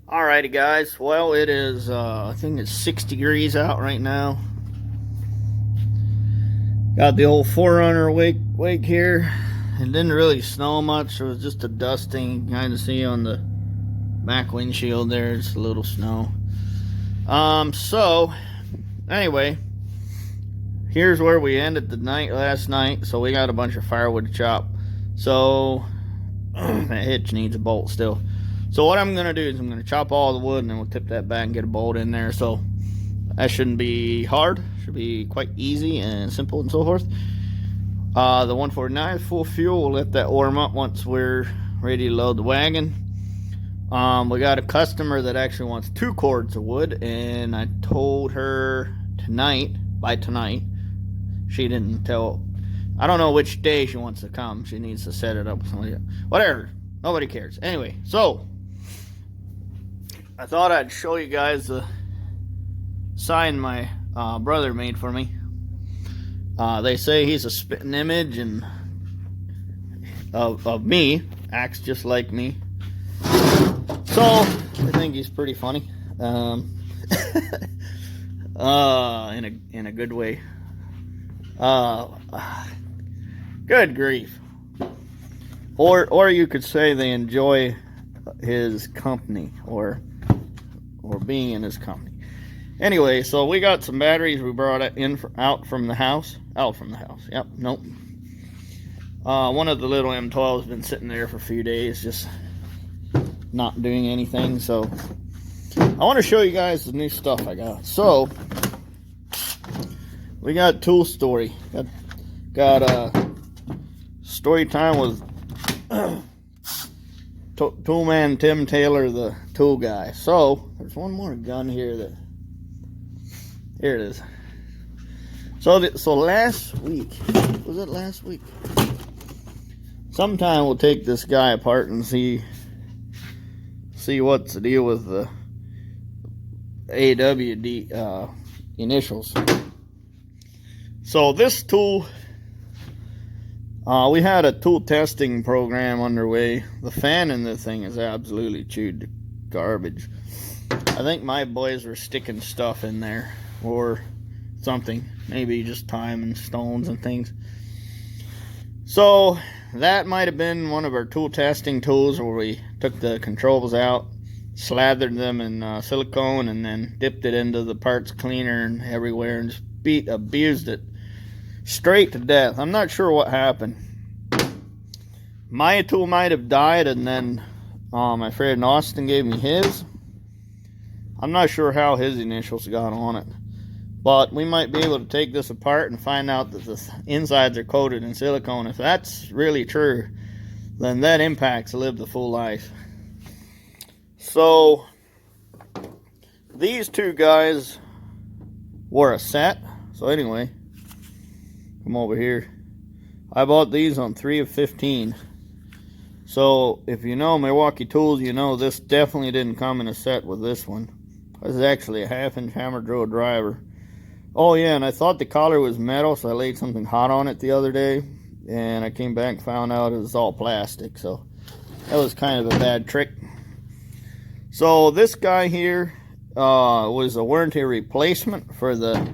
Alrighty, guys. Well, it is, I think it's 6 degrees out right now. Got the old 4Runner wake here. It didn't really snow much. It was just a dusting. You can kind of see on the back windshield there. It's a little snow. So, anyway, here's where we ended the night last night. So we got a bunch of firewood to chop. So, that hitch needs a bolt still. So what I'm going to do is I'm going to chop all the wood and then we'll tip that back and get a bolt in there. So that shouldn't be hard. Should be quite easy and simple and so forth. The 149 is full fuel. We'll let that warm up once we're ready to load the wagon. We got a customer that actually wants 2 cords of wood, and I told her by tonight. She didn't tell. I don't know which day she wants to come. She needs to set it up. Whatever. Nobody cares. Anyway, so I thought I'd show you guys the sign my brother made for me. They say he's a spitting image and of me, acts just like me. So I think he's pretty funny, in a good way. Good grief. Or you could say they enjoy his company or being in his company. Anyway, so we got some batteries we brought out from the house. Yep, nope. One of the little M12's been sitting there for a few days, just not doing anything. So I want to show you guys the new stuff I got. So we got tool story. Got story time with Toolman Tim Taylor, the tool guy. So there's one more gun here here it is. So last week, was it last week? Sometime we'll take this guy apart and see what's the deal with the AWD initials. So this tool, we had a tool testing program underway. The fan in this thing is absolutely chewed to garbage. I think my boys were sticking stuff in there or something, maybe just time and stones and things. So that might have been one of our tool testing tools where we took the controls out, slathered them in silicone, and then dipped it into the parts cleaner and everywhere and just abused it straight to death. I'm not sure what happened. My tool might have died, and then my friend Austin gave me his. I'm not sure how his initials got on it, but we might be able to take this apart and find out that the insides are coated in silicone. If that's really true, then that impact's lived the full life. So these two guys were a set. So anyway, come over here. I bought these on 3 of 15. So if you know Milwaukee Tools, you know this definitely didn't come in a set with this one. This is actually a 1/2-inch hammer drill driver. Oh yeah, and I thought the collar was metal, so I laid something hot on it the other day, and I came back and found out it was all plastic. So that was kind of a bad trick. So this guy here was a warranty replacement for the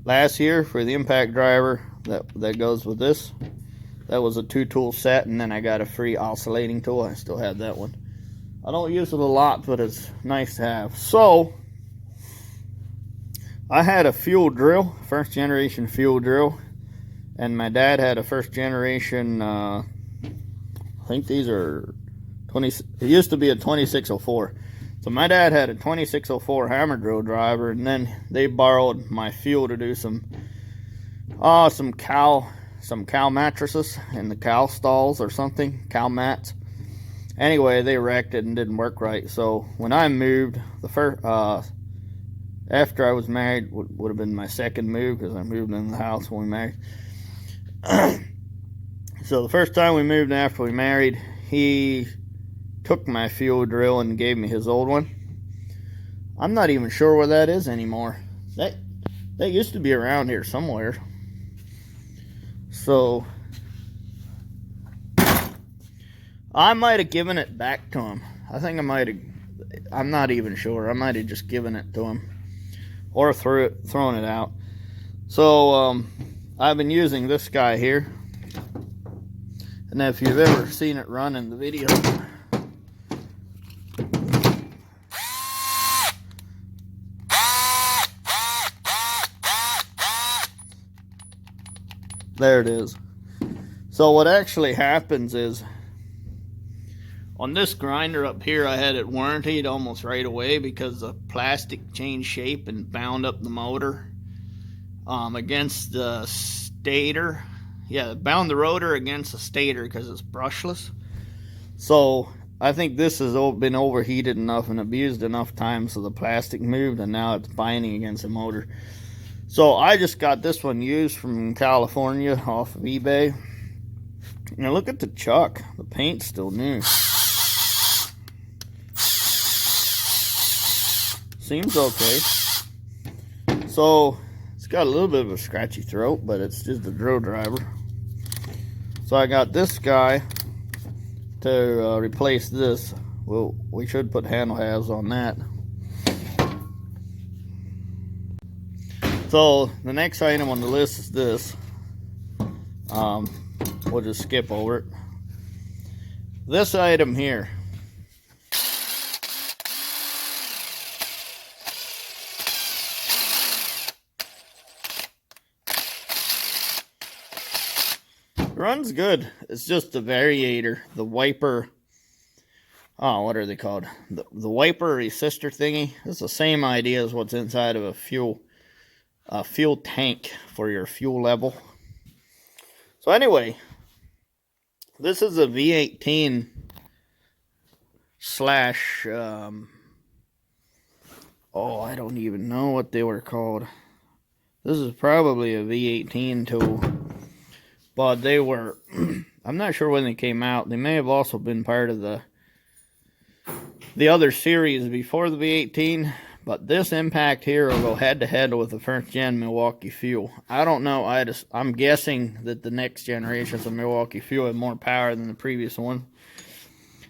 last year for the impact driver that goes with this. That was a 2-tool set, and then I got a free oscillating tool. I still have that one. I don't use it a lot, but it's nice to have. So I had a fuel drill, first generation fuel drill, and my dad had a first generation, I think these are it used to be a 2604. So my dad had a 2604 hammer drill driver, and then they borrowed my fuel to do some cow mattresses in the cow stalls or something, cow mats. Anyway, they wrecked it and didn't work right. So when I moved, after I was married, would have been my second move, because I moved in the house when we married. So the first time we moved after we married, he took my fuel drill and gave me his old one. I'm not even sure where that is anymore. That used to be around here somewhere. So I might have given it back to him. I think I might have I'm not even sure. I might have just given it to him or thrown it out. So I've been using this guy here, and if you've ever seen it run in the video, there it is. So what actually happens is, on this grinder up here, I had it warranted almost right away because the plastic changed shape and bound up the motor against the stator. Yeah, bound the rotor against the stator because it's brushless. So I think this has been overheated enough and abused enough times so the plastic moved, and now it's binding against the motor. So I just got this one used from California off of eBay. Now look at the chuck. The paint's still new. Seems okay. So it's got a little bit of a scratchy throat, but it's just a drill driver. So I got this guy to replace this. Well, we should put handle halves on that. So the next item on the list is this. We'll just skip over it. This item here. Runs good. It's just the variator, the wiper. Oh, what are they called? The wiper resistor thingy. It's the same idea as what's inside of a fuel tank for your fuel level. So anyway, this is a V18 slash. I don't even know what they were called. This is probably a V18 tool. But they were, I'm not sure when they came out. They may have also been part of the other series before the V18. But this impact here will go head to head with the first gen Milwaukee Fuel. I don't know. I'm guessing that the next generations of Milwaukee Fuel have more power than the previous one.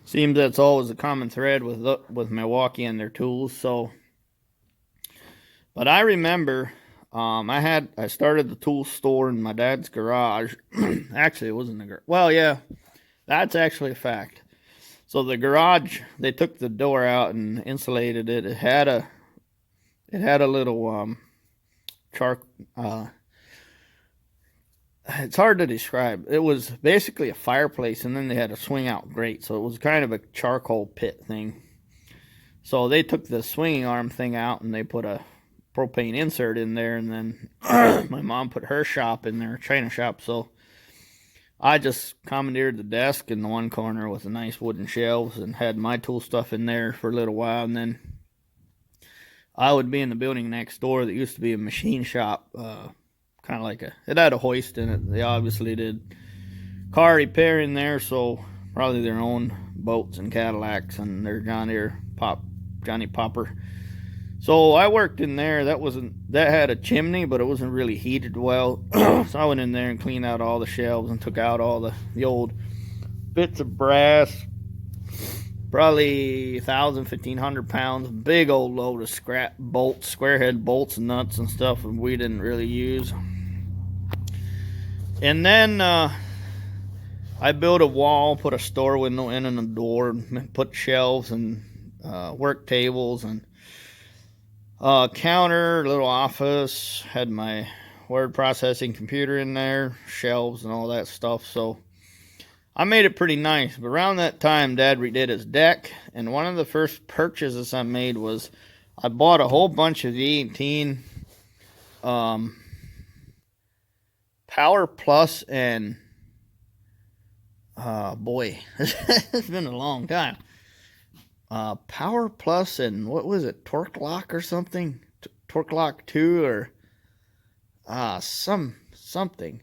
Seems that's always a common thread with Milwaukee and their tools. So, but I remember. I started the tool store in my dad's garage. Actually, it wasn't the garage. Well, yeah, that's actually a fact. So the garage, they took the door out and insulated it. It had a little it's hard to describe. It was basically a fireplace, and then they had a swing out grate. So it was kind of a charcoal pit thing. So they took the swinging arm thing out, and they put a propane insert in there, and then my mom put her shop in there, china shop. So I just commandeered the desk in the one corner with the nice wooden shelves and had my tool stuff in there for a little while, and then I would be in the building next door that used to be a machine shop, kind of like it had a hoist in it. They obviously did car repair in there, so probably their own boats and Cadillacs and their Johnny Popper. So I worked in there. That had a chimney, but it wasn't really heated well. So I went in there and cleaned out all the shelves and took out all the old bits of brass. Probably 1,000, 1,500 pounds. Big old load of scrap bolts, square head bolts and nuts and stuff that we didn't really use. And then I built a wall, put a store window in and a door, put shelves and work tables and counter, little office, had my word processing computer in there, shelves and all that stuff. So I made it pretty nice. But around that time, Dad redid his deck, and one of the first purchases I made was I bought a whole bunch of V18 Power Plus and boy, it's been a long time. Power Plus and what was it, Torque Lock or something? Torque Lock 2 or something.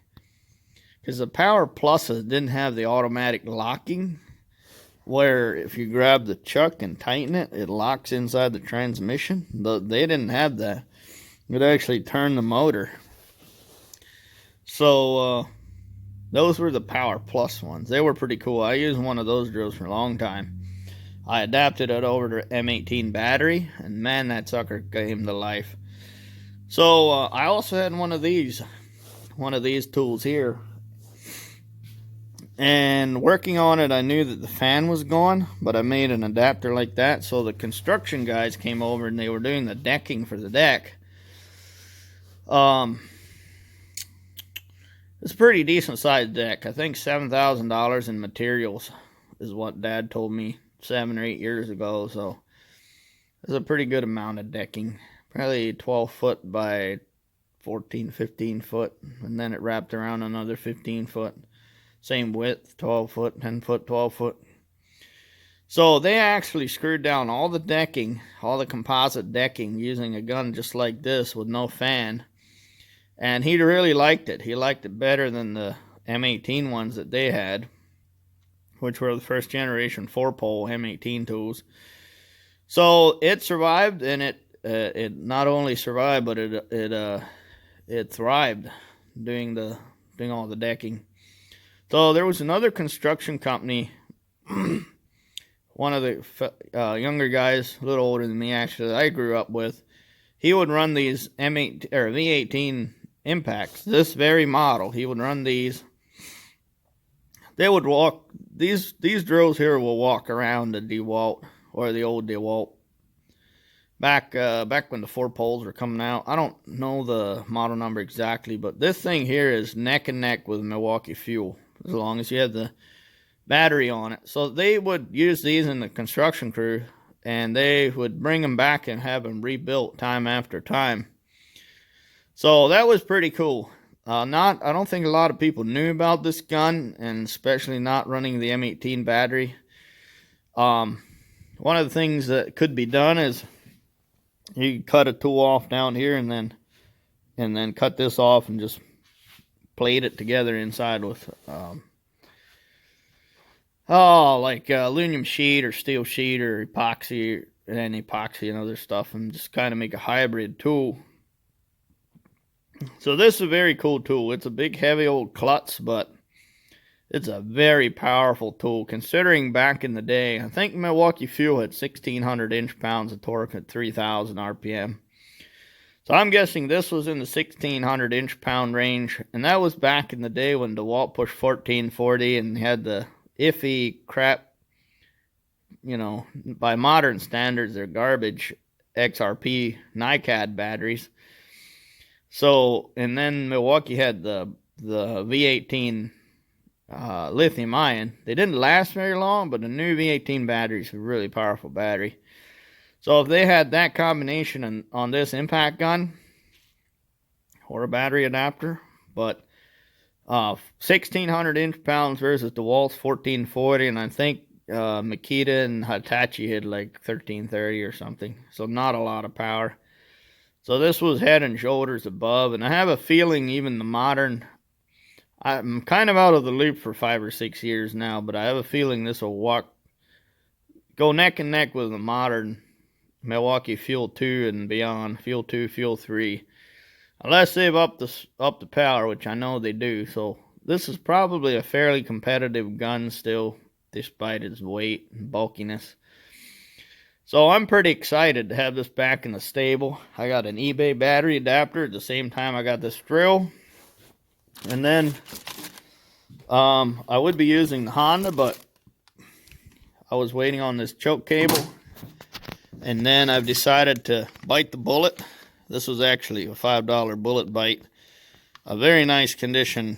Because the Power Pluses didn't have the automatic locking, where if you grab the chuck and tighten it, it locks inside the transmission. They didn't have that. It actually turned the motor. So those were the Power Plus ones. They were pretty cool. I used one of those drills for a long time. I adapted it over to M18 battery, and man, that sucker came to life. So I also had one of these tools here, and working on it, I knew that the fan was gone, but I made an adapter like that. So the construction guys came over and they were doing the decking for the deck. It's a pretty decent sized deck. I think $7,000 in materials is what Dad told me 7 or 8 years ago. So it's a pretty good amount of decking. Probably 12 foot by 14, 15 foot. And then it wrapped around another 15 foot. Same width, 12 foot, 10 foot, 12 foot. So they actually screwed down all the decking, all the composite decking, using a gun just like this with no fan. And he really liked it. He liked it better than the M18 ones that they had, which were the first generation 4-pole M18 tools. So it survived, and it not only survived, but it thrived doing all the decking. So there was another construction company, one of the younger guys, a little older than me actually, that I grew up with. He would run these M8 or V18 impacts, this very model. He would run these. They would walk, these drills here will walk around the DeWalt, or the old DeWalt. Back when the 4 poles were coming out. I don't know the model number exactly, but this thing here is neck and neck with Milwaukee Fuel, as long as you have the battery on it. So they would use these in the construction crew, and they would bring them back and have them rebuilt time after time. So that was pretty cool. I don't think a lot of people knew about this gun, and especially not running the M18 battery. One of the things that could be done is you cut a tool off down here, and then cut this off and just plate it together inside with like aluminum sheet or steel sheet or epoxy and other stuff, and just kind of make a hybrid tool. So this is a very cool tool. It's a big heavy old klutz, but it's a very powerful tool considering back in the day. I think Milwaukee Fuel had 1,600 inch-pounds of torque at 3,000 RPM. So I'm guessing this was in the 1,600 inch-pound range, and that was back in the day when DeWalt pushed 1440 and had the iffy crap, by modern standards, they're garbage XRP NiCad batteries. So, and then Milwaukee had the V18 lithium ion. They didn't last very long, but the new V18 batteries are a really powerful battery. So if they had that combination on this impact gun or a battery adapter, but 1,600 inch-pounds versus DeWalt's 1440, and I think Makita and Hitachi had like 1330 or something. So not a lot of power. So this was head and shoulders above, and I have a feeling even the modern, I'm kind of out of the loop for 5 or 6 years now, but I have a feeling this will go neck and neck with the modern Milwaukee Fuel 2 and beyond, Fuel 2, Fuel 3, unless they've upped the power, which I know they do. So this is probably a fairly competitive gun still, despite its weight and bulkiness. So I'm pretty excited to have this back in the stable. I got an eBay battery adapter at the same time I got this drill. And then I would be using the Honda, but I was waiting on this choke cable. And then I've decided to bite the bullet. This was actually a $5 bullet bite. A very nice condition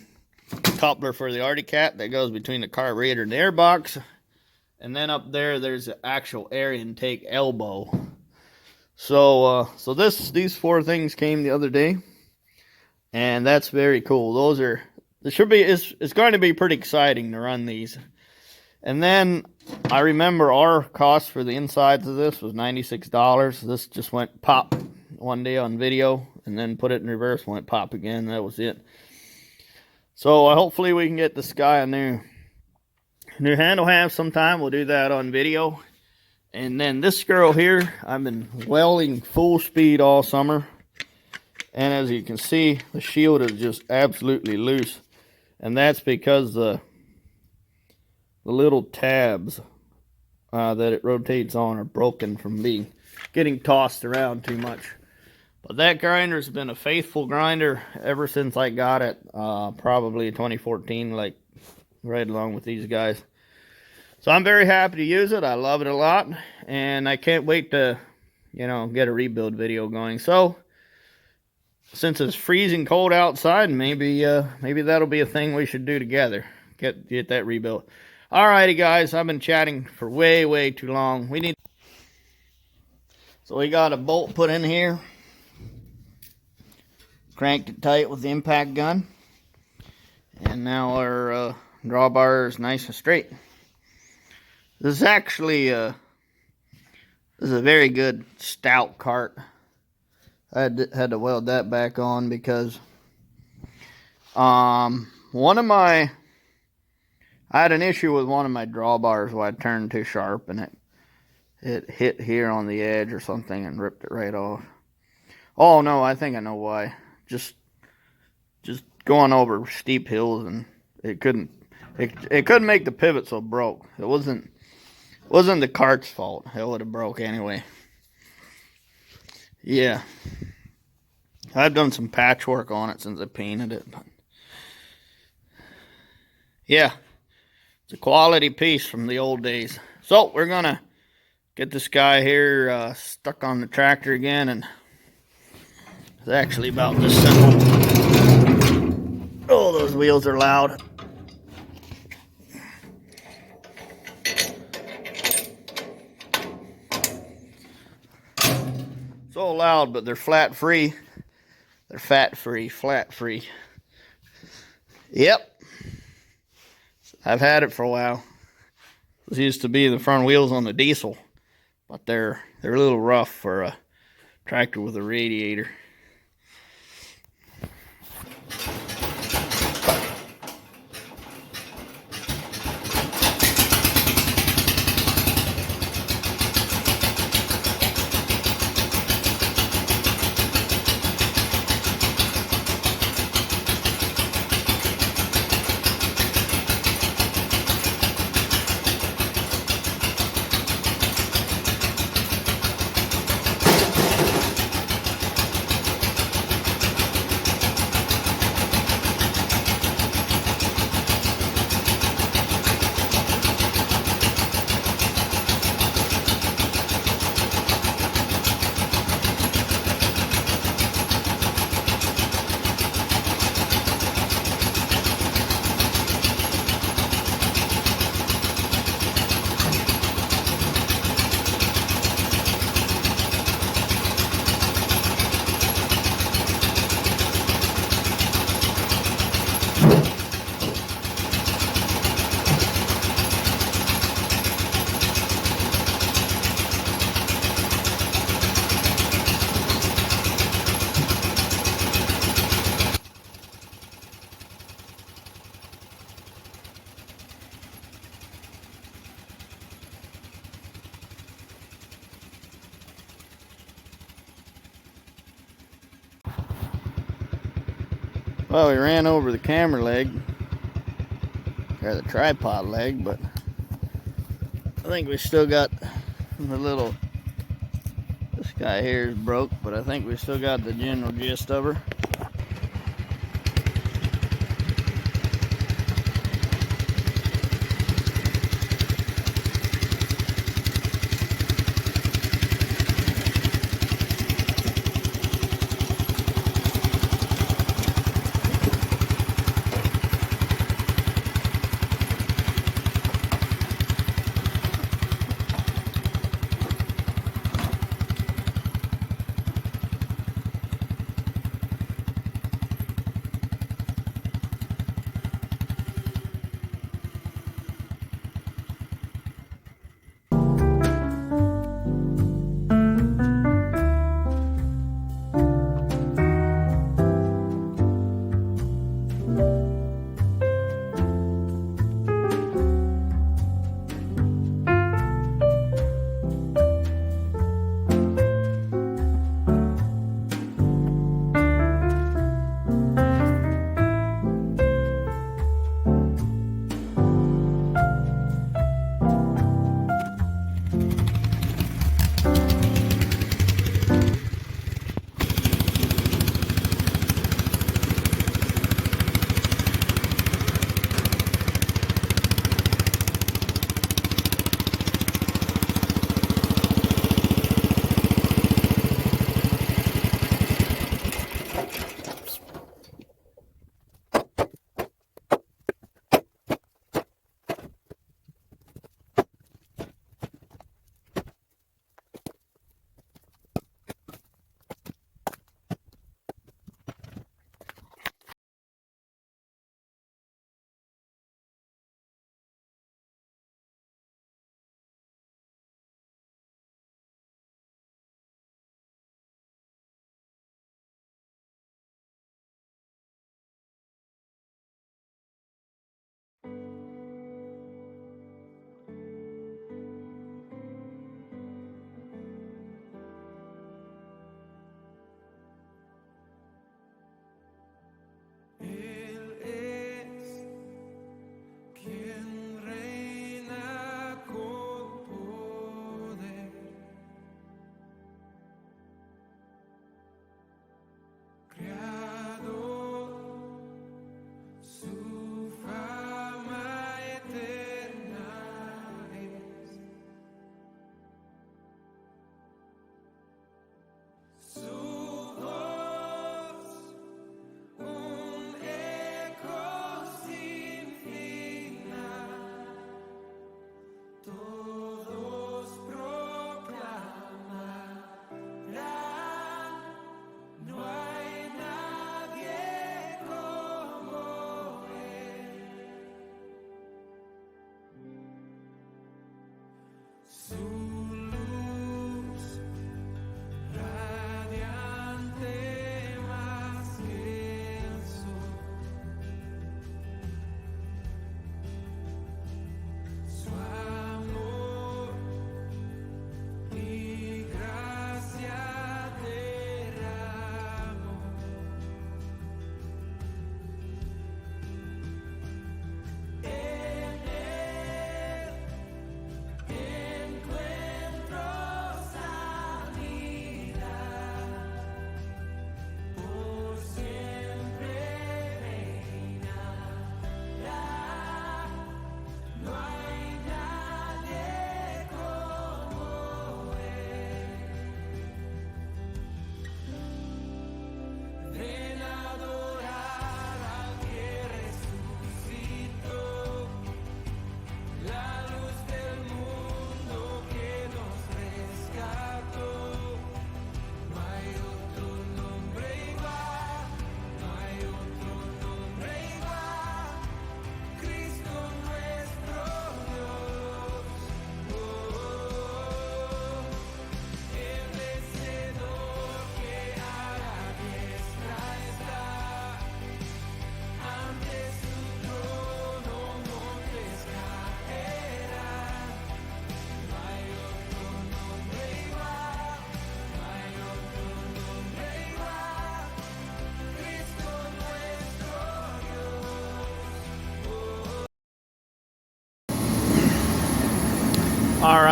coupler for the Arctic Cat that goes between the carburetor and the airbox. And then up there, there's an actual air intake elbow. So these 4 things came the other day, and that's very cool. It's going to be pretty exciting to run these. And then I remember our cost for the insides of this was $96. This just went pop one day on video, and then put it in reverse, went pop again. That was it. So hopefully we can get this guy a new handle half sometime. We'll do that on video. And then this girl here, I've been welding full speed all summer, and as you can see, the shield is just absolutely loose, and that's because the little tabs that it rotates on are broken from getting tossed around too much. But that grinder's been a faithful grinder ever since I got it, probably 2014, like right along with these guys. So I'm very happy to use it. I love it a lot, and I can't wait to, get a rebuild video going. So since it's freezing cold outside, maybe that'll be a thing we should do together. Get that rebuilt. Alrighty, guys, I've been chatting for way too long. So we got a bolt put in here. Cranked it tight with the impact gun, and now our drawbar is nice and straight. This is actually this is a very good stout cart. I had to weld that back on because I had an issue with one of my drawbars where I turned too sharp and it hit here on the edge or something and ripped it right off. Oh no, I think I know why. Just going over steep hills, and it couldn't make the pivot, so it broke. It wasn't the cart's fault. It would have broke anyway. Yeah, I've done some patchwork on it since I painted it, but yeah, it's a quality piece from the old days. So we're gonna get this guy here stuck on the tractor again, and it's actually about this simple. Oh, those wheels are loud. So loud, but they're flat free. They're fat free, flat free. Yep. I've had it for a while. This used to be the front wheels on the diesel, but they're a little rough for a tractor with a radiator. Well, we ran over the camera leg, or the tripod leg, but I think we still got this guy here is broke, but I think we still got the general gist of her.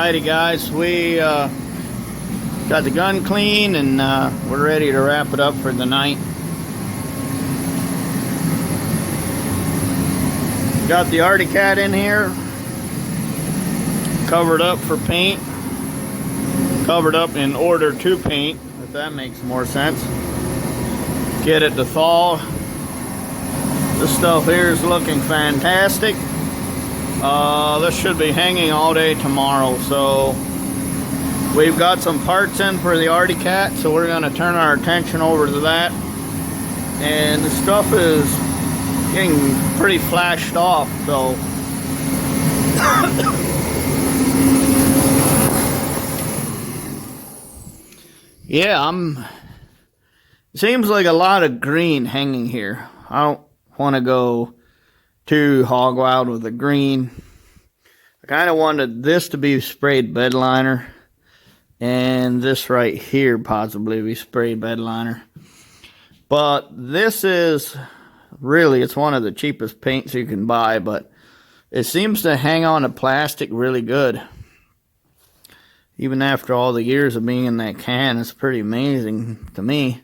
Alrighty guys, we got the gun clean and we're ready to wrap it up for the night. Got the Arctic Cat in here, covered up for paint, covered up in order to paint, if that makes more sense. Get it to thaw. This stuff here is looking fantastic. This should be hanging all day tomorrow, so we've got some parts in for the Arctic Cat, so we're going to turn our attention over to that. And the stuff is getting pretty flashed off, so yeah, seems like a lot of green hanging here. I don't want to go too hog wild with the green. I kind of wanted this to be sprayed bed liner, and this right here possibly be sprayed bed liner. But this is really, it's one of the cheapest paints you can buy, but it seems to hang on to plastic really good. Even after all the years of being in that can, it's pretty amazing to me.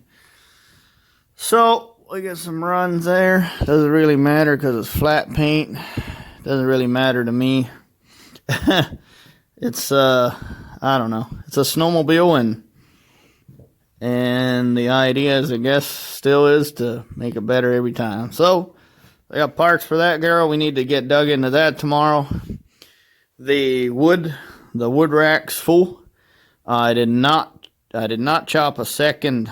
So we got some runs there. Doesn't really matter because it's flat paint. Doesn't really matter to me. It's I don't know. It's a snowmobile, and the idea is, I guess, still is to make it better every time. So I got parts for that girl. We need to get dug into that tomorrow. The wood rack's full. I did not chop a second.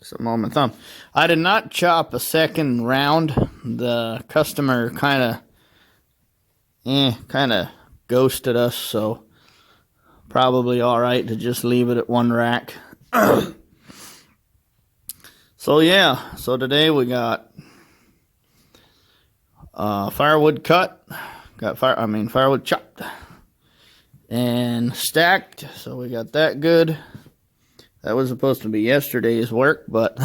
Something on my thumb. I did not chop a second round. The customer kind of ghosted us, so probably all right to just leave it at one rack. So yeah, so today we got firewood cut, firewood chopped and stacked. So we got that good. That was supposed to be yesterday's work, but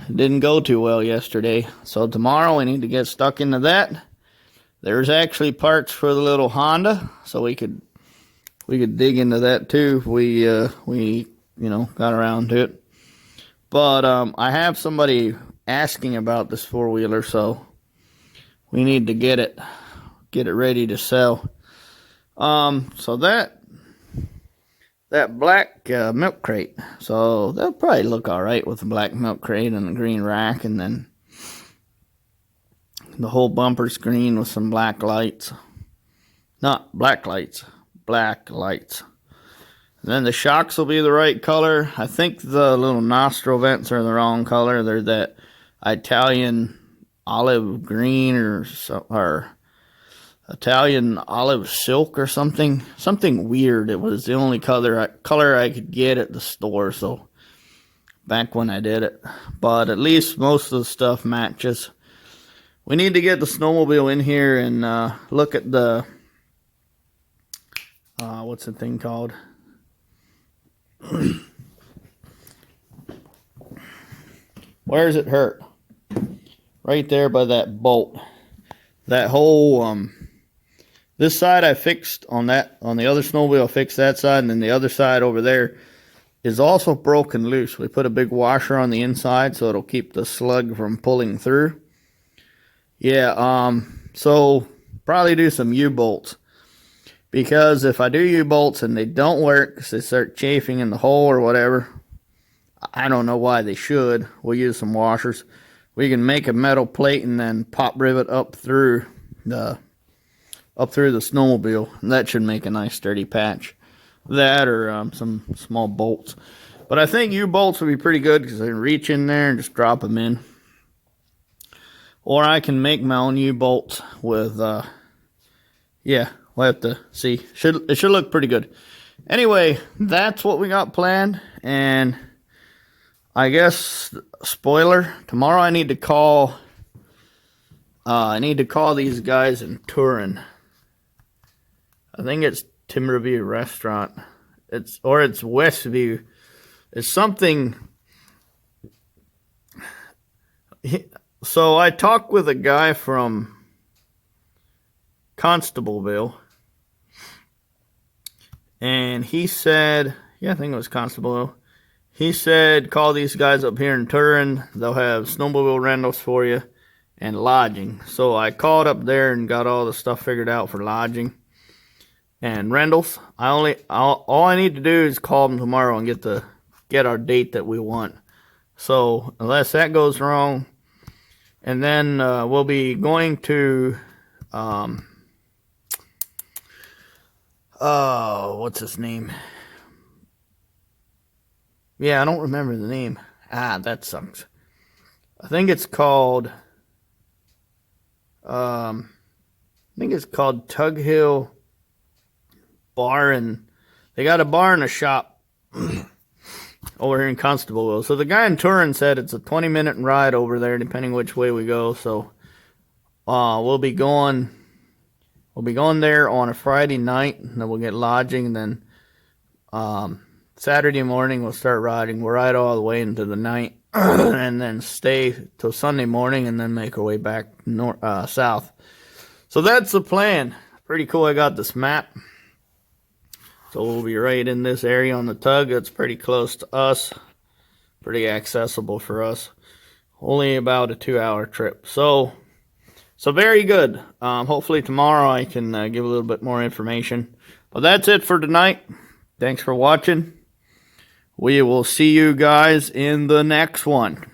didn't go too well yesterday. So tomorrow we need to get stuck into that. There's actually parts for the little Honda, so we could dig into that too if we got around to it. But I have somebody asking about this four-wheeler, so we need to get it ready to sell. So that black milk crate, so that'll probably look all right with the black milk crate and the green rack, and then the whole bumper's green with some black lights. Not black lights, black lights. And then the shocks will be the right color. I think the little nostril vents are the wrong color. They're that Italian olive green or Italian olive silk or something weird. It was the only color I could get at the store, so back when I did it. But at least most of the stuff matches. We need to get the snowmobile in here and look at the what's the thing called? Where does it hurt? Right there by that bolt. That whole this side I fixed on the other snowmobile. I fixed that side, and then the other side over there is also broken loose. We put a big washer on the inside so it'll keep the slug from pulling through. Yeah, so probably do some U-bolts, because if I do U-bolts and they don't work because they start chafing in the hole or whatever, I don't know why they should. We'll use some washers. We can make a metal plate and then pop rivet up through the snowmobile, and that should make a nice sturdy patch. That or some small bolts. But I think U-bolts would be pretty good because I can reach in there and just drop them in. Or I can make my own U-bolts with, yeah, we'll have to see. It should look pretty good. Anyway, that's what we got planned. And I guess, spoiler, tomorrow I need to call these guys in Turin. I think it's Timberview Restaurant. It's Westview. It's something. So I talked with a guy from Constableville. And he said, yeah, I think it was Constableville. He said, call these guys up here in Turin. They'll have snowmobile rentals for you and lodging. So I called up there and got all the stuff figured out for lodging and rentals. All I need to do is call them tomorrow and get our date that we want. So unless that goes wrong, and then we'll be going to what's his name? Yeah, I don't remember the name. That sucks. I think it's called Tug Hill Bar, and they got a bar and a shop over here in Constableville. So the guy in Turin said it's a 20-minute ride over there, depending which way we go. So we'll be going there on a Friday night, and then we'll get lodging, and then Saturday morning we'll start riding. We'll ride all the way into the night, and then stay till Sunday morning, and then make our way back south. So that's the plan. Pretty cool. I got this map. So we'll be right in this area on the Tug. It's pretty close to us. Pretty accessible for us. Only about a 2-hour trip. So very good. Hopefully tomorrow I can give a little bit more information. But that's it for tonight. Thanks for watching. We will see you guys in the next one.